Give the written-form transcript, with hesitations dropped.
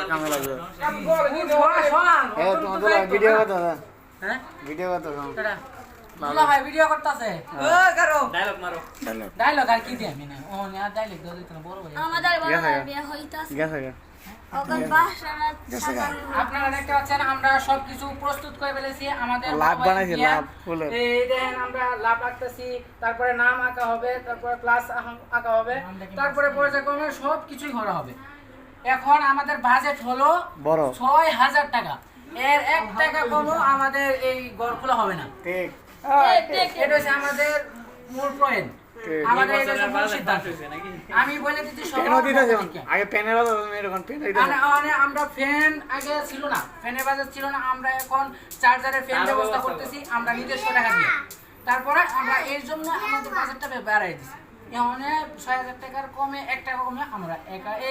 কামে লাগবে তোমার ভিডিও কথা হ্যাঁ ভিডিও কথা দুলা ভাই ভিডিও করতেছে ও করো ডায়লগ মারো ডায়লগ আর কি দি আমি না ও না ডায়লগ দাও দিতে বড় ভাই আমাদের বড় ভাই বিয়ে হইতাছে গেছে ওকে বাসারা সাজানো আপনারা দেখতে পাচ্ছেন আমরা সবকিছু প্রস্তুত করে ফেলেছি আমাদের লাভ বানাইছি লাভ ফুলের এই দেখেন আমরা লাভ রাখতেছি তারপরে নাম আঁকা হবে তারপরে ক্লাস আঁকা হবে তারপরে পর্যায়ক্রমে সব কিছুই করা হবে এখন আমাদের বাজেট হলো বড় ৬০০০ টাকা এর ১ টাকা কমও আমাদের এই গড়গুলো হবে না ঠিক এটা হচ্ছে আমাদের মূল পয়েন্ট আমাদের এটা হচ্ছে মূল সিদ্ধান্ত আমি বলে দিচ্ছি পেনও দিতেছে আগে পেনের কথা তুমি এরকম পেন দিতেছে আমরা ফ্যান আগে ছিল না ফ্যানের বাজার ছিল না আমরা এখন চার্জারের ফ্যান ব্যবস্থা করতেছি আমরা নিজস্ব টাকা দিয়ে তারপরে আমরা এর জন্য আমাদের বাজেটটা বাড়াই দিছি এখন ৬০০০ টাকার কমে ১ টাকা কমে আমরা একা